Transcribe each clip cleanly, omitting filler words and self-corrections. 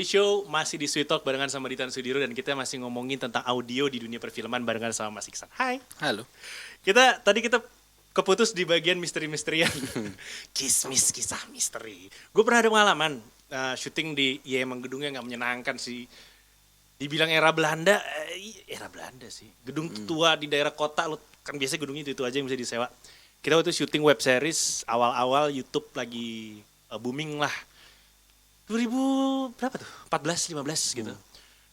Mystery Show masih di Sweet Talk barengan sama Ditan Sudiro dan kita masih ngomongin tentang audio di dunia perfilman barengan sama Mas Iksan. Hai. Halo. Tadi kita keputus di bagian misteri-misterian. Kisah misteri. Gue pernah ada pengalaman syuting di, ya emang gedungnya nggak menyenangkan sih. Dibilang era Belanda sih. Gedung tua di daerah kota, lo kan biasanya gedungnya itu aja yang bisa disewa. Kita waktu syuting web series awal-awal YouTube lagi booming lah. 2000 berapa tuh? 14, 15 gitu.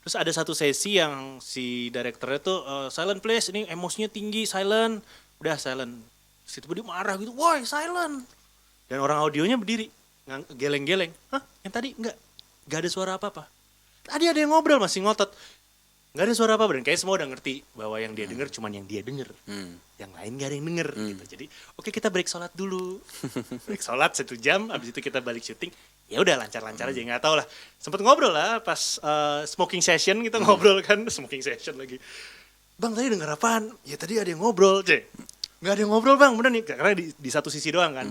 Terus ada satu sesi yang si direkturnya tuh silent please, ini emosinya tinggi, silent. Udah silent. Terus tiba dia marah gitu, woi silent. Dan orang audionya berdiri, geleng-geleng. Hah? Yang tadi enggak ada suara apa-apa. Tadi ada yang ngobrol masih ngotot. Enggak ada suara apa-apa dan kayak semua udah ngerti bahwa yang dia denger cuman yang dia denger. Yang lain gak ada yang denger gitu. Jadi oke, kita break sholat dulu. Break sholat 1 jam, abis itu kita balik syuting. Ya udah lancar-lancar aja, nggak tahu lah. Sempet ngobrol lah pas smoking session kita ngobrol kan, smoking session lagi. Bang tadi denger apaan? Ya tadi ada yang ngobrol, nggak ada yang ngobrol bang, bener nih. Karena di satu sisi doang kan,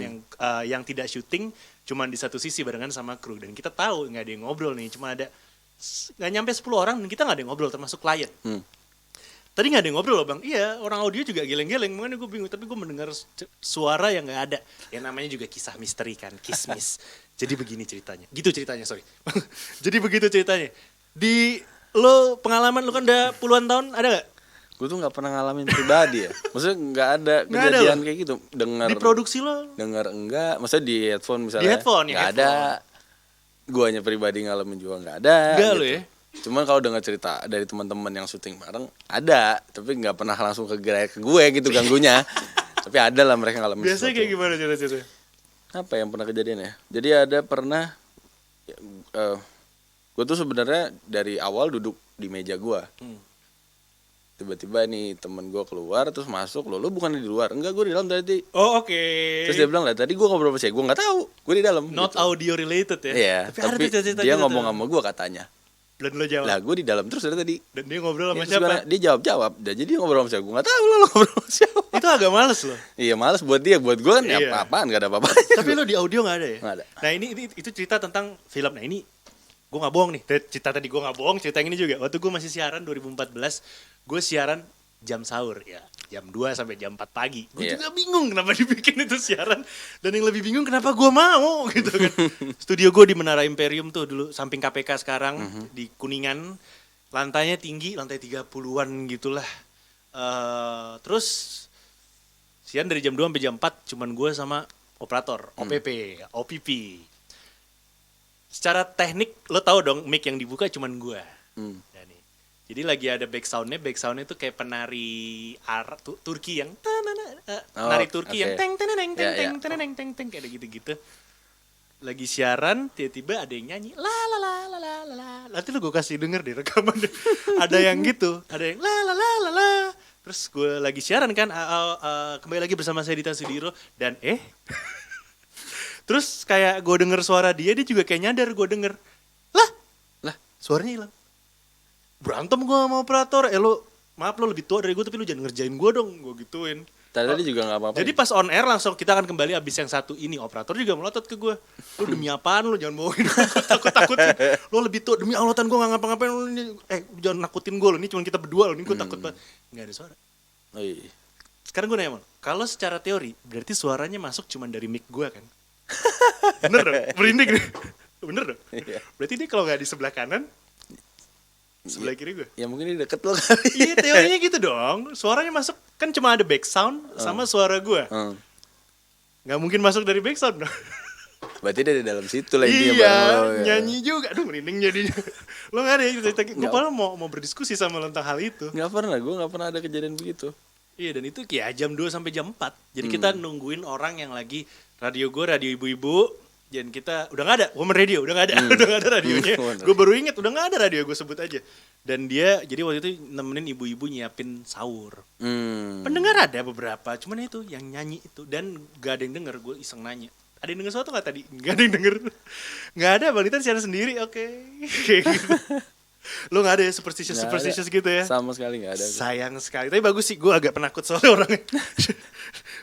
yang tidak syuting, cuman di satu sisi barengan sama kru. Dan kita tahu nggak ada yang ngobrol nih, cuma ada nggak nyampe 10 orang dan kita nggak ada yang ngobrol termasuk klien. Tadi nggak ada yang ngobrol loh bang. Iya, orang audio juga geleng-geleng. Makanya gue bingung. Tapi gue mendengar suara yang nggak ada. Yang namanya juga kisah misteri kan, kismis. Jadi begini ceritanya. Gitu ceritanya, sorry. Jadi begitu ceritanya. Lo pengalaman lo kan udah puluhan tahun, ada nggak? Gue tuh nggak pernah ngalamin pribadi ya. Maksudnya nggak ada kejadian kayak gitu. Dengar. Di produksi lo? Dengar enggak. Maksudnya di headphone misalnya. Di headphone ya. Nggak ada. Guanya pribadi ngalamin juga nggak ada. Enggak gitu. Lo ya. Cuman kalau dengar cerita dari teman-teman yang syuting bareng ada, tapi nggak pernah langsung ke gue gitu ganggunya. Tapi ada lah mereka ngalamin. Biasanya kayak gimana cerita-cerita? Apa yang pernah kejadian ya? Jadi ada pernah, gue tuh sebenarnya dari awal duduk di meja gue. Tiba-tiba nih temen gue keluar terus masuk, lo bukan di luar? Enggak, gue di dalam tadi. Oh oke. Terus dia bilang lah tadi gue ngobrol sama saya, gue nggak tahu, gue di dalam. Not gitu. audio related ya? Iya. Tapi dia ngomong sama gue katanya. Dan lo jawab? Lah gue di dalam terus dari tadi. Dan dia ngobrol sama Ya, siapa? dia jawab. Dan jadi dia ngobrol sama siapa? Gue nggak tahu lo ngobrol sama siapa. Itu agak males loh. Iya males buat dia, buat gue kan ya Iya. apa-apaan, gak ada apa-apa. Tapi lo di audio nggak ada ya? Nggak ada. Nah itu cerita tentang film. Nah ini gue nggak bohong nih. Cerita tadi gue nggak bohong. Cerita yang ini juga. Waktu gue masih siaran 2014, gue siaran jam sahur ya, jam 2 sampai jam 4 pagi. Gue juga bingung kenapa dibikin itu siaran. Dan yang lebih bingung kenapa gue mau gitu kan. Studio gue di Menara Imperium tuh dulu, samping KPK sekarang, di Kuningan. Lantainya tinggi, lantai 30-an gitulah. Terus siaran dari jam 2 sampai jam 4 cuman gue sama operator, OPP. Secara teknik lo tahu dong mic yang dibuka cuman gue. Jadi lagi ada back soundnya itu kayak penari Turki yang penari Turki yang teng kayak gitu. Lagi siaran tiba-tiba ada yang nyanyi la la la la la la la. Nanti lu gue kasih denger deh rekaman. Ada yang gitu, ada yang la la la la la. Terus gue lagi siaran kan, kembali lagi bersama saya Ditan Sudiro dan terus kayak gue denger suara dia juga kayak nyadar gue denger. Lah, suaranya hilang. Berantem gue sama operator, maaf lo lebih tua dari gue tapi lo jangan ngerjain gue dong, gue gituin. Tadi juga gak apa-apa. Jadi pas on air langsung kita akan kembali abis yang satu ini. Operator juga melotot ke gue, lo demi apaan lo jangan bohongin gue, takut-takutin. Lo lebih tua, demi Allah tan gue gak ngapa-ngapain lo ini. Jangan nakutin gue lo, ini cuma kita berdua lo, ini gue takut banget. Gak ada suara. Sekarang gue nanya kalau secara teori berarti suaranya masuk cuma dari mic gue kan? Bener dong, merinding nih. Bener dong. Berarti dia kalau gak di sebelah kanan, sebelah kiri gue. Ya mungkin dia deket lo kali. Iya teorinya gitu dong. Suaranya masuk kan cuma ada back sound sama suara gue. Gak mungkin masuk dari back sound dong. Berarti dia di dalam situ lah intinya. Iya, nyanyi juga. Aduh merinding jadinya. Lo gak ada ya cerita. Gue padahal mau berdiskusi sama lo tentang hal itu. Gue gak pernah ada kejadian begitu. Iya dan itu kayak jam 2 sampai jam 4. Jadi kita nungguin orang yang lagi radio gue, radio ibu-ibu. Dan kita udah gak ada Woman Radio, udah gak ada udah gak ada radionya. Gue baru inget udah gak ada radio, gue sebut aja. Dan dia jadi waktu itu nemenin ibu-ibu nyiapin sahur. Pendengar ada beberapa, cuman itu yang nyanyi itu. Dan gak ada yang denger, gue iseng nanya, ada yang denger sesuatu gak tadi? Gak ada yang denger. Gak ada, Bang Ditan siaran sendiri, oke. Kayak gitu. Lo gak ada ya superstitious gitu ya? Sama sekali gak ada. Sayang sekali, tapi bagus sih, gue agak penakut soalnya orangnya.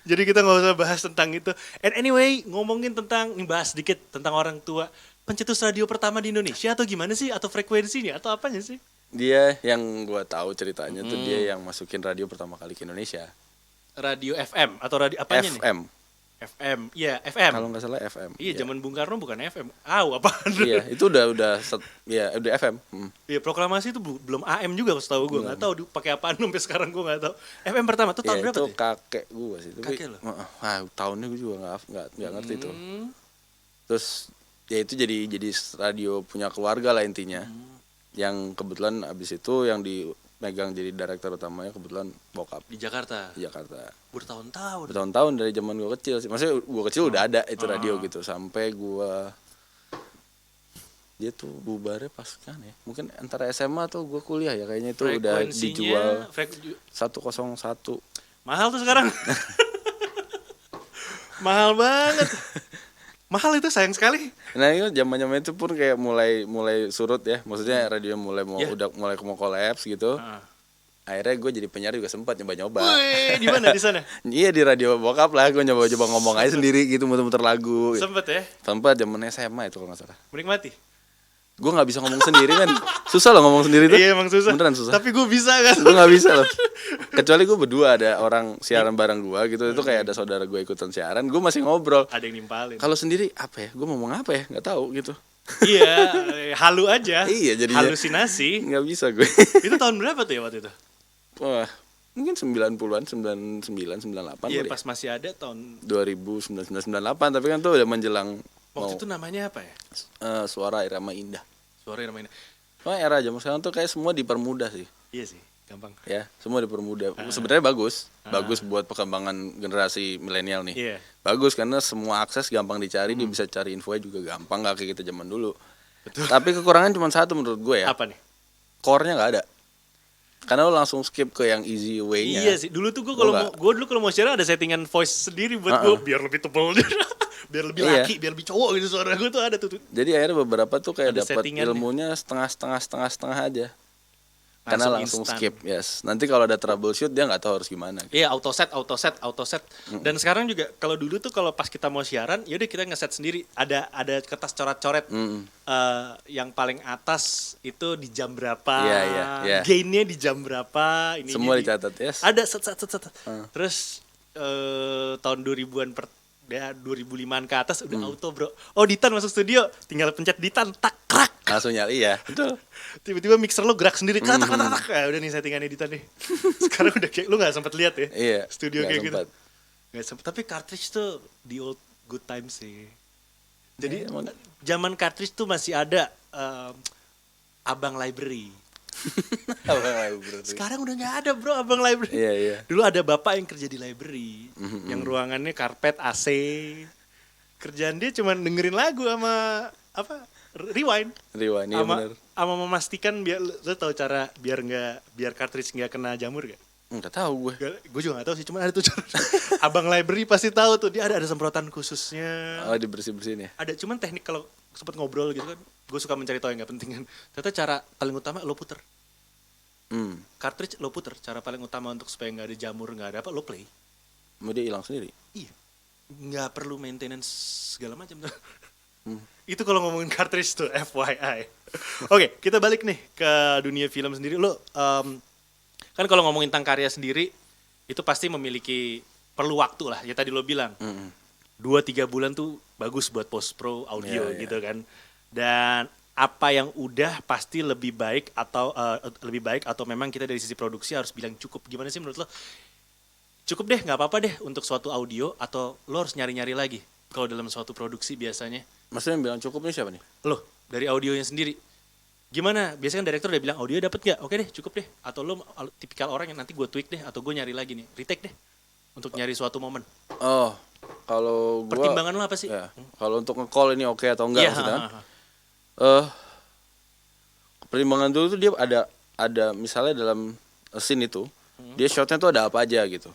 Jadi kita gak usah bahas tentang itu. And anyway, ngomongin tentang, bahas sedikit tentang orang tua. pencetus radio pertama di Indonesia atau gimana sih? Atau frekuensinya atau apanya sih? Dia yang gue tahu ceritanya tuh dia yang masukin radio pertama kali ke Indonesia. Radio FM atau radio apanya nih? FM. FM, iya FM. Kalau nggak salah FM. Iya, zaman Bung Karno bukan FM. Apaan? Iya, itu udah udah FM. Iya, proklamasi itu belum AM juga setahu gue. Nggak tahu pakai apaan sampai sekarang gue nggak tahu. FM pertama tuh tahun Ya, berapa itu tuh? kakek gue sih. Tapi, Kakek lo? tahunnya gue juga nggak ngerti tuh. Terus ya itu jadi radio punya keluarga lah intinya. Yang kebetulan abis itu yang dimegang jadi direktur utamanya kebetulan bokap Di Jakarta. di Jakarta. Bertahun-tahun. Dari zaman gue kecil sih. Maksudnya gue kecil udah ada itu radio gitu sampai dia tuh bubarnya pas kan ya. Mungkin antara SMA atau gue kuliah ya kayaknya itu udah dijual 101. Mahal tuh sekarang. Mahal banget. Mahal itu sayang sekali. Nah itu zaman itu pun kayak mulai surut ya. Maksudnya radio mulai mau kolaps gitu. Akhirnya gue jadi penyiar juga sempat nyoba-nyoba. Wih, di mana di sana? Iya di radio bokap lah. Gue nyoba-nyoba ngomong aja sendiri gitu, muter-muter lagu. Sempet ya? Sempat zaman SMA itu kalau nggak salah. Menikmati? Gue nggak bisa ngomong sendiri kan. Susah loh ngomong sendiri tuh. Iya emang susah. Beneran susah. Tapi gue bisa kan. Gue nggak bisa loh. Kecuali gue berdua ada orang siaran bareng gue gitu. Itu kayak ada saudara gue ikutan siaran. Gue masih ngobrol. Ada yang nimpalin. Kalau sendiri apa ya? Gue ngomong apa ya? Nggak tahu gitu. Iya, halu aja. Iya jadinya. Halusinasi. Nggak bisa gue. Itu tahun berapa tuh ya waktu itu? Wah, mungkin 90-an, 99, 98 Iya, kali pas masih ada tahun 2000, 99, 98, tapi kan tuh udah menjelang waktu itu namanya apa ya? Suara Irama Indah. Suara namanya. Oh, era zaman sekarang tuh kayak semua dipermudah sih. Iya sih, gampang. Ya, semua dipermudah. Sebenarnya bagus buat perkembangan generasi milenial nih. Iya. Bagus karena semua akses gampang dicari, dia bisa cari infonya juga gampang, nggak kayak kita zaman dulu. Betul. Tapi kekurangan cuma satu menurut gue ya. Apa nih? Core-nya nggak ada. Karena lo langsung skip ke yang easy way-nya. Iya sih, dulu tuh gue kalau mau siaran ada settingan voice sendiri buat gue biar lebih tebal, biar lebih laki, biar lebih cowok gitu suara gue tuh ada tuh. Jadi akhirnya beberapa tuh kayak Ada dapat settingannya. ilmunya setengah aja. Karena langsung instan. skip, yes. Nanti kalau ada troubleshoot dia nggak tahu harus gimana. Iya, auto set. Dan sekarang juga kalau dulu tuh kalau pas kita mau siaran, yaudah kita ngeset sendiri. Ada kertas coret-coret. Yang paling atas itu di jam berapa, Iya. gainnya di jam berapa. Ini Semua dicatat, yes. Ada set. Terus tahun 2000-an 2005-an ke atas udah auto bro. Oh Ditan masuk studio, tinggal pencet Ditan, tak krak. Langsung nyali, iya. Betul. Tiba-tiba mixer lo gerak sendiri, tak. Udah nih settingannya Ditan nih. Sekarang udah kayak lu nggak sempet lihat ya? Iya. Studio nggak kayak sempat. gitu. Nggak sempet. Tapi cartridge tuh the old good times sih. Jadi zaman cartridge tuh masih ada Abang Library. Sekarang udah nggak ada bro Abang Library. Iya. Dulu ada bapak yang kerja di library, yang ruangannya karpet AC. Kerjaan dia cuma dengerin lagu sama rewind. Rewind, iya bener. Sama memastikan biar lo tahu cara biar cartridge nggak kena jamur gak? Nggak tahu gue. Gue juga nggak tahu sih, cuma ada tuh cara. Abang Library pasti tahu tuh, dia ada semprotan khususnya. Oh dibersih-bersihin ya? Ada cuman teknik kalau sempet ngobrol gitu kan, gue suka mencari tahu yang nggak penting kan. Ternyata cara paling utama lo puter. Cartridge lo puter, cara paling utama untuk supaya nggak ada jamur, nggak ada apa, lo play. Mau dia hilang sendiri? Iya, nggak perlu maintenance segala macam. Itu kalau ngomongin cartridge tuh, FYI. Oke, kita balik nih ke dunia film sendiri. Lo kan kalau ngomongin tentang karya sendiri, itu pasti memiliki perlu waktu lah. Ya tadi lo bilang, 2-3 bulan tuh bagus buat post pro audio gitu kan. Dan apa yang udah pasti lebih baik atau memang kita dari sisi produksi harus bilang cukup. Gimana sih menurut lo? Cukup deh, nggak apa-apa deh untuk suatu audio, atau lo harus nyari-nyari lagi kalau dalam suatu produksi biasanya? Maksudnya yang bilang cukup nih siapa nih? Lo dari audionya sendiri gimana? Biasanya kan direktur udah bilang audio dapet nggak? Oke deh, cukup deh. Atau lo tipikal orang yang nanti gue tweak deh, atau gue nyari lagi nih, retake deh untuk nyari suatu momen. Oh, kalau gue pertimbangan lo apa sih? Ya, kalau untuk nge-call ini oke atau enggak maksudnya? Pertimbangan dulu tuh dia ada misalnya dalam scene itu dia shotnya tuh ada apa aja gitu.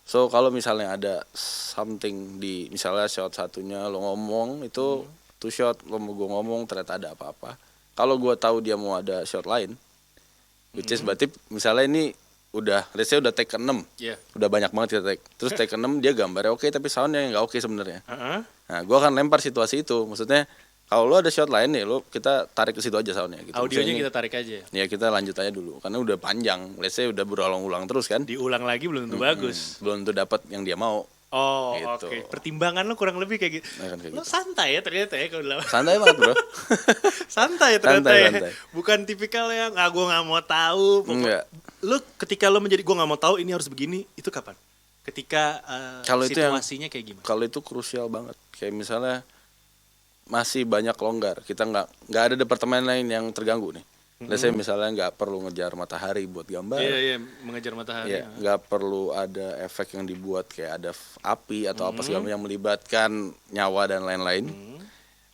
So kalau misalnya ada something di misalnya shot satunya lo ngomong itu two shot, lo mau gue ngomong ternyata ada apa-apa. Kalau gue tahu dia mau ada shot lain, which is berarti misalnya ini let's say udah take ke 6, udah banyak banget kita take. Terus take ke 6 dia gambarnya oke tapi soundnya nggak oke sebenarnya. Nah gue akan lempar situasi itu, maksudnya Kalau lo ada shot lain nih, lo kita tarik ke situ aja soundnya gitu. Audionya Misalnya kita tarik aja. ya kita lanjut aja dulu karena udah panjang. Let's say udah berulang-ulang terus kan. Diulang lagi belum tentu bagus. Belum tuh dapat yang dia mau. Oh, Gitu. oke. Pertimbangan lo kurang lebih kayak gitu. Nah, kan kayak Lo gitu. santai ya ternyata ya kalau dalam. Santai banget, Bro. Santai ternyata Santai, ya. santai. Bukan tipikal yang gue nggak mau tahu. Enggak. Lo ketika lo menjadi gue nggak mau tahu ini harus begini, itu kapan? Ketika Kalau itu yang- situasinya kayak gimana? Kalau itu krusial banget. Kayak misalnya masih banyak longgar. Kita nggak ada departemen lain yang terganggu nih. Let's say misalnya nggak perlu ngejar matahari buat gambar. Iya, iya, mengejar matahari. Ya, nggak perlu ada efek yang dibuat kayak ada api atau apa segala macam yang melibatkan nyawa dan lain-lain.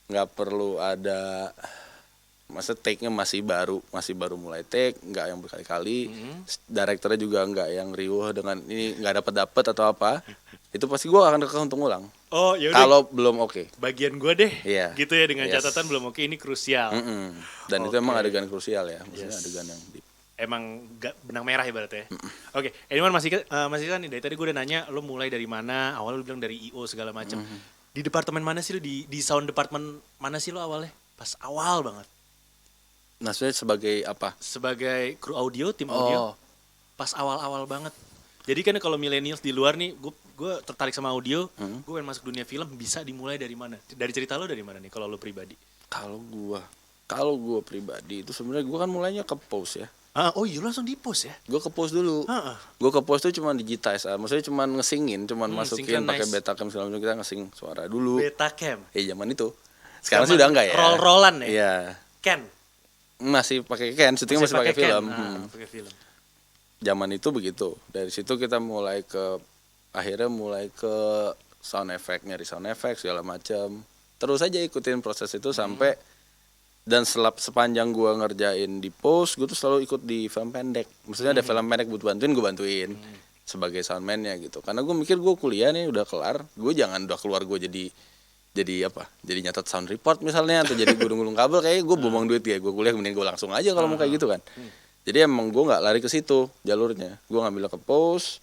Nggak perlu ada, masa take-nya masih baru mulai take, nggak yang berkali-kali. Direkturnya juga nggak yang riuh dengan ini nggak dapat atau apa. Itu pasti gue akan kekeh untuk ngulang. Oh, ya udah. Kalau belum oke. Bagian gue deh. Iya. Gitu ya dengan Yes. catatan belum oke, ini krusial. Dan itu emang Oke. adegan krusial ya, maksudnya adegan yang Emang gak benang merah ibaratnya. Oke, Anyone masih kan nih dari tadi gue udah nanya lo mulai dari mana? Awalnya lo bilang dari IO segala macam. Di departemen mana sih lo di sound department mana sih lo awalnya? Pas awal banget. maksudnya sebagai apa? Sebagai kru audio, tim audio. Pas awal-awal banget. Jadi kan kalau millennials di luar nih, gue tertarik sama audio, gue pengen masuk dunia film, bisa dimulai dari mana? Dari cerita lo dari mana nih kalau lo pribadi? Kalau gua pribadi itu sebenarnya gua kan mulainya ke post ya. Oh iya, lo langsung di post ya? Gue ke post dulu. Heeh. Gue ke post tuh cuma digitize, maksudnya cuma ngesingin, cuma masukin pakai synchronize. Betacam segala macam, kita ngesing suara dulu. Betacam. Zaman itu. Sekarang sih udah enggak ya. Roll-rollan ya? Iya. Ken. Masih pakai Ken, syutingnya masih pakai Ken. film. Pakai film. Zaman itu begitu. Dari situ kita akhirnya mulai ke sound effect, nyari sound effect segala macam. Terus aja ikutin proses itu sampai dan sepanjang gua ngerjain di post, gue tuh selalu ikut di film pendek. Maksudnya ada film pendek butuh bantuin, gue bantuin sebagai soundman-nya gitu. Karena gue mikir gue kuliah nih udah kelar, gue jangan udah keluar gue jadi apa? Jadi nyatet sound report misalnya atau jadi gulung-gulung kabel, kayak gue buang duit ya. Gue kuliah mending gue langsung aja kalau mau kayak gitu kan. Jadi emang gue nggak lari ke situ jalurnya. Gue ngambil ke post.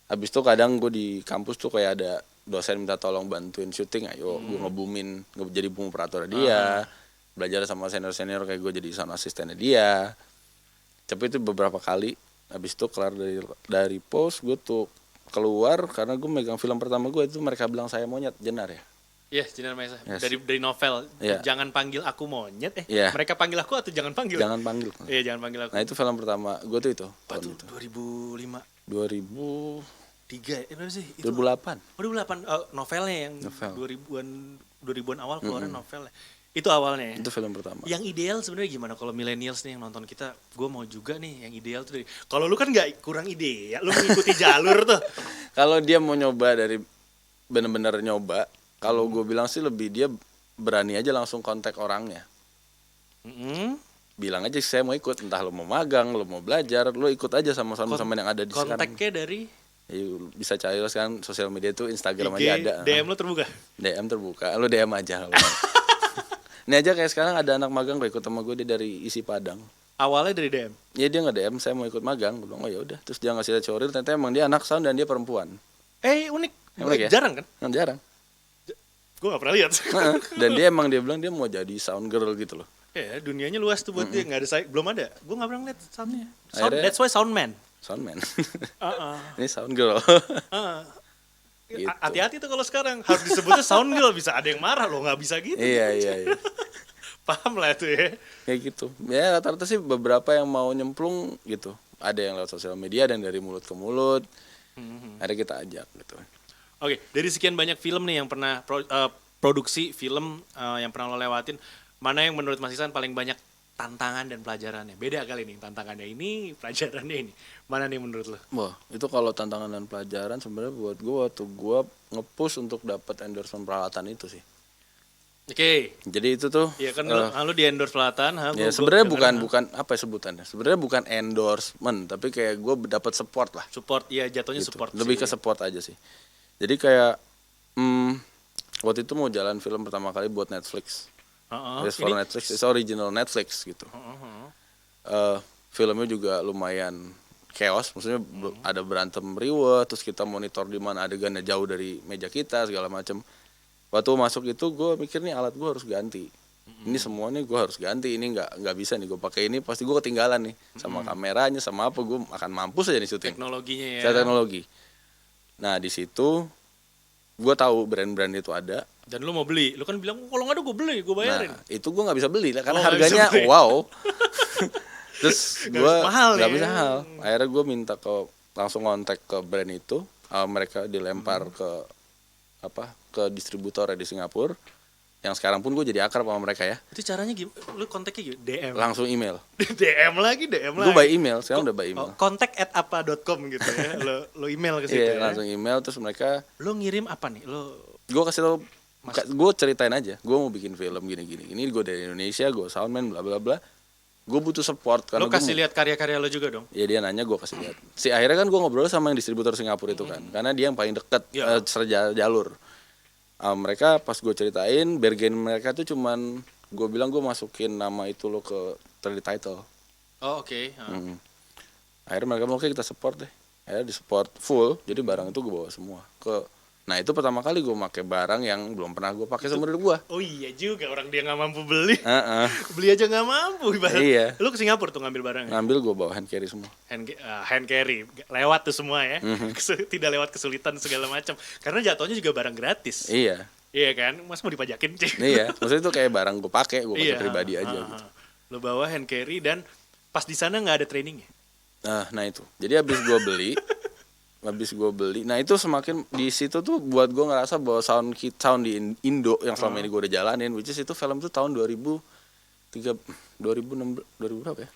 Habis itu kadang gue di kampus tuh kayak ada dosen minta tolong bantuin syuting, ayo gue jadi bumbu operator dia. Belajar sama senior-senior kayak gue jadi sound asistennya dia. Tapi itu beberapa kali. Habis itu kelar dari post, gue tuh keluar karena gue megang film pertama gue itu Mereka Bilang Saya Monyet, Jenar ya. Iya, Jenar Maesa. Yes. Dari novel. Iya. Jangan panggil aku monyet. Iya. Mereka panggil aku atau jangan panggil? Jangan panggil. Iya, jangan panggil aku. Nah itu film pertama gue tuh itu. Apa Tahun tuh? itu. 2005. 2008. 3 berapa sih? Itu. 2008. 2008. Novelnya yang Novel. 2000-an awal keluaran novelnya. Itu awalnya ya. Itu film pertama. Yang ideal sebenarnya gimana kalau millennials nih yang nonton kita, gue mau juga nih yang ideal tuh dari. Kalau lu kan nggak kurang ideal, lu mengikuti jalur tuh. Kalau dia mau nyoba dari bener-bener nyoba, kalau gue bilang sih lebih dia berani aja langsung kontak orangnya. Bilang aja saya mau ikut, entah lo mau magang, lo mau belajar, lo ikut aja sama sama yang ada di sekarang. Kontaknya dari Ya, bisa cari lo sekarang sosial media itu Instagram IG, aja ada. DM lu terbuka. DM terbuka, lo DM aja. Kalau mau. Ini aja kayak sekarang ada anak magang gue ikut sama gue, dia dari Isi Padang. Awalnya dari DM. Ya dia nge DM saya mau ikut magang, gue bilang oh ya udah. Terus dia ngasih lihat showreel, ternyata emang dia anak sound dan dia perempuan. Unik. Unik ya? Jarang kan? Kan jarang. Gue gak pernah lihat. Dan dia bilang dia mau jadi sound girl gitu loh. Ya, dunianya luas tuh buat dia. Nggak ada belum ada. Gue nggak pernah ngeliat soundnya. Akhirnya- That's why soundman. Soundman. Uh-uh. Ini sound girl. Gitu. Hati-hati tuh kalau sekarang harus disebutnya sound girl, bisa ada yang marah lo nggak bisa gitu. Iya. Paham lah itu ya. Kayak gitu. Ya rata-rata sih beberapa yang mau nyemplung gitu. Ada yang lewat sosial media dan dari mulut ke mulut. Akhirnya kita ajak gitu. Oke, dari sekian banyak film nih yang pernah produksi film yang pernah lo lewatin, mana yang menurut Mas Ihsan paling banyak tantangan dan pelajarannya? Beda kali nih, tantangannya ini, pelajarannya ini. Mana nih menurut lo? Wah, itu kalau tantangan dan pelajaran sebenarnya buat gue waktu gue nge-push untuk dapat endorsement peralatan itu sih. Oke. Jadi itu tuh Iya kan lo di endorse pelatan, ya sebenarnya bukan apa ya sebutannya. Sebenarnya bukan endorsement, tapi kayak gue dapat support lah. support, ya jatuhnya Gitu. support. Lebih ke support aja sih. Jadi kayak waktu itu mau jalan film pertama kali buat Netflix. Yes, for Netflix, it's original Netflix gitu. Filmnya juga lumayan chaos, maksudnya ada berantem riweh, terus kita monitor di mana adegannya jauh dari meja kita segala macam. Waktu masuk itu gue mikir nih alat gue harus ganti. Ini semuanya gue harus ganti, ini nggak bisa nih gue pakai ini, pasti gue ketinggalan nih sama kameranya, sama apa, gue akan mampus aja nih syuting. Teknologinya ya. Secara teknologi. Nah di situ gue tahu brand-brand itu ada. Dan lu mau beli, lu kan bilang kalau nggak ada gue beli, gue bayarin. Nah itu gue nggak bisa beli karena Oh, nggak bisa harganya beli. wow. Terus Nggak gue bisa mahal nggak ya. bisa mahal. Akhirnya gue minta langsung kontak ke brand itu, mereka dilempar ke distributor di Singapura. Yang sekarang pun gue jadi akrab sama mereka ya. Itu caranya gimana? Lu kontaknya gimana? DM. Langsung email. DM lagi. Gue by email, sekarang udah by email. Kontak@apa.com gitu ya. Lo email ke situ Iya, ya. langsung email, terus mereka Lo ngirim apa nih? gue kasih tau, gue ceritain aja, gue mau bikin film gini ini gue dari Indonesia, gue soundman bla bla bla, gue butuh support karena Lo kasih lihat karya-karya lo juga dong. ya dia nanya, gue kasih lihat. Akhirnya kan gue ngobrol sama yang distributor Singapura itu kan, karena dia yang paling dekat Ya. jalur. Mereka pas gue ceritain, bargain mereka tuh cuman gue bilang gue masukin nama itu lo ke third title. Oh oke. Akhirnya mereka mau, oke kita support deh. Akhirnya di support full, jadi barang itu gue bawa semua ke. Nah itu pertama kali gue pakai barang yang belum pernah gue pakai seumur hidup gue. Oh iya juga, orang dia nggak mampu beli. Heeh. Beli aja nggak mampu ibarat. Iya. Lu ke Singapura tuh ngambil barang. Ngambil gue bawa hand carry semua. Hand carry lewat tuh semua ya. Mhm. Tidak lewat kesulitan segala macam. Karena jatuhnya juga barang gratis. Iya. Iya kan? Mas mau dipajakin sih. Iya. Maksudnya itu kayak barang gue pakai Iya. pribadi aja gitu. Lo bawa hand carry dan pas di sana nggak ada trainingnya. Nah itu. Jadi habis gue beli, nah itu semakin di situ tuh buat gue ngerasa bahwa sound di Indo yang selama ini gue udah jalanin, which is itu film tuh tahun 2006 berapa ya?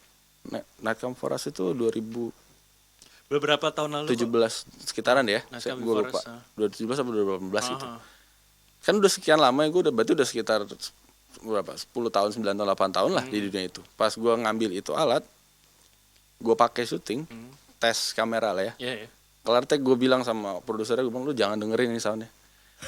Night Come For Us itu 2017 Beberapa tahun lalu. sekitaran ya. Night Come Gue For lupa. Us, 2017 atau 2018 gitu. Aha. Kan udah sekian lama ya, gue berarti udah sekitar berapa? 10 tahun, 9 tahun, 8 tahun lah di dunia itu. Pas gue ngambil itu alat, gue pakai syuting, tes kamera lah ya. Iya, ya. Kelar tag gue bilang sama produsernya, gue bilang lu jangan dengerin ini soundnya,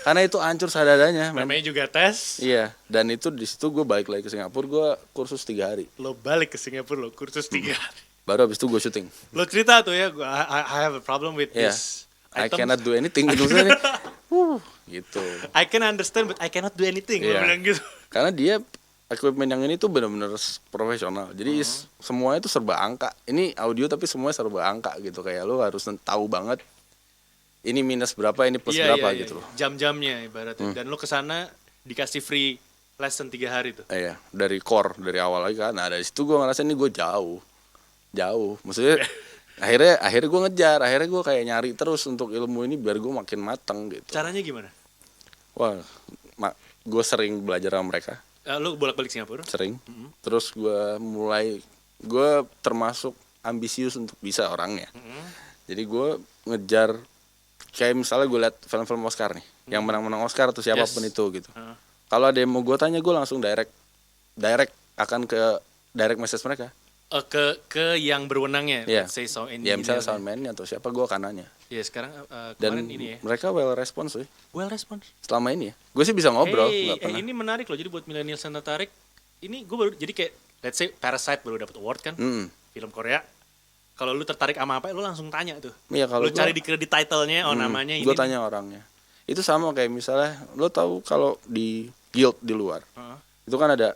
karena itu hancur sadadanya. Namanya juga tes. Iya, dan itu di situ gue balik lagi ke Singapura, gue kursus 3 hari, Lo balik ke Singapura, lo kursus 3 hari. baru habis itu gue syuting. Lo cerita tuh ya, I have a problem with Iya. this I items. cannot do anything gitu maksudnya. Gitu. I can understand but I cannot do anything. Lo Iya. bilang gitu. Karena dia equipment yang ini tuh benar-benar profesional. Jadi semuanya tuh serba angka. Ini audio tapi semuanya serba angka gitu. Kayak lo harus tahu banget ini minus berapa, ini plus berapa gitu loh. Jam-jamnya ibaratnya. Dan lo kesana dikasih free lesson 3 hari tuh. Iya, dari core, dari awal lagi kan. Nah dari situ gue ngerasa ini gue jauh. Maksudnya akhirnya gue ngejar, akhirnya gue kayak nyari terus untuk ilmu ini biar gue makin mateng gitu. Caranya gimana? Wah, gue sering belajar sama mereka. Lo bolak-balik Singapura? Sering. Terus gue termasuk ambisius untuk bisa orangnya. Jadi gue ngejar, kayak misalnya gue liat film-film Oscar nih, yang menang-menang Oscar atau siapapun Yes. itu gitu. Kalau ada yang mau gue tanya, gue langsung direct akan ke direct message mereka. Ke yang berwenangnya, Iya. let's say sound Ya engineer. misalnya soundman atau siapa, gue akan nanya. Iya, sekarang Dan kemarin ini ya. mereka well response sih Well response. selama ini ya. Gue sih bisa ngobrol, nggak pernah. Ini menarik loh. Jadi buat milenial yang tertarik, ini gue baru jadi kayak let's say Parasite baru dapat award kan, film Korea. Kalau lu tertarik sama apa, lu langsung tanya tuh. Iya, kalau Lu cari di kredit title-nya, namanya ini. gue tanya orangnya. Itu sama kayak misalnya lo tahu kalau di guild di luar itu kan ada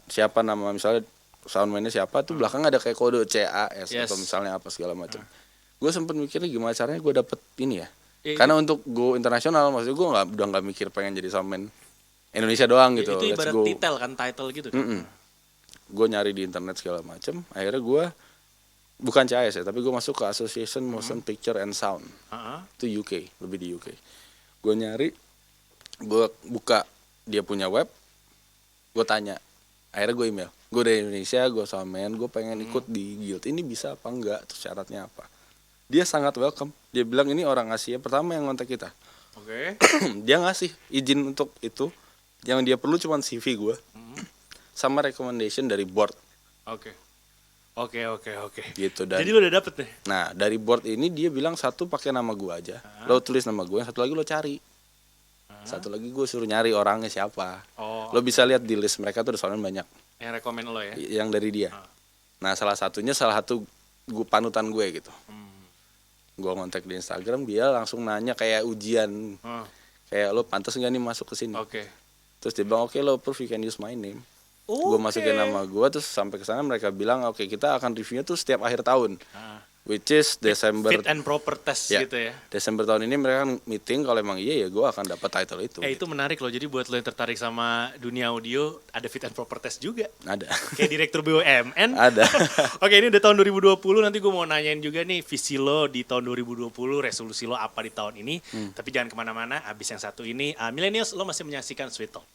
siapa nama, misalnya soundman-nya siapa tuh belakang ada kayak kode CAS Yes. atau misalnya apa segala macam. Gue sempet mikirnya gimana caranya gue dapet ini ya. Iya, Karena untuk go internasional, maksudnya gue udah nggak mikir pengen jadi soundman Indonesia doang gitu. Itu Let's ibarat go. titel kan, title gitu kan. Gue nyari di internet segala macam. Akhirnya gue bukan CAS ya, tapi gue masuk ke Association Motion Picture and Sound. Itu UK, lebih di UK. Gue nyari, gue buka dia punya web, gue tanya. Akhirnya gue email, gue dari Indonesia, gue soundman, gue pengen ikut di guild ini, bisa apa enggak, terus syaratnya apa. Dia sangat welcome, dia bilang ini orang Asia pertama yang ngontak kita. Oke. Dia ngasih izin untuk itu, yang dia perlu cuma CV gue sama recommendation dari board Oke. gitu. Dan Jadi lu udah dapet nih. nah dari board ini dia bilang satu pakai nama gue aja, lo tulis nama gue, yang satu lagi lo cari, satu lagi gue suruh nyari orangnya siapa. Oh, Lo bisa lihat di list mereka tuh ada soalnya banyak yang rekomen lo ya. yang dari dia. Nah salah satu panutan gue gitu. Gue ngontak di Instagram, dia langsung nanya kayak ujian, kayak lo pantas nggak nih masuk ke sini. Oke. Terus dia bilang oke, lo proof you can use my name. Gue Oke. masukin nama gue, terus sampai ke sana mereka bilang oke kita akan reviewnya tuh setiap akhir tahun, Ah. which is Desember. Fit and proper test Ya. gitu ya. Desember tahun ini mereka kan meeting kalau emang iya ya gue akan dapat title itu. Itu menarik loh. Jadi buat lo yang tertarik sama dunia audio, ada fit and proper test juga. Ada. Kayak direktur BUMN. Ada. Oke, ini udah tahun 2020. Nanti gue mau nanyain juga nih visi lo di tahun 2020, resolusi lo apa di tahun ini. Tapi jangan kemana-mana. Abis yang satu ini, Millennials, lo masih menyaksikan Sweet Talk.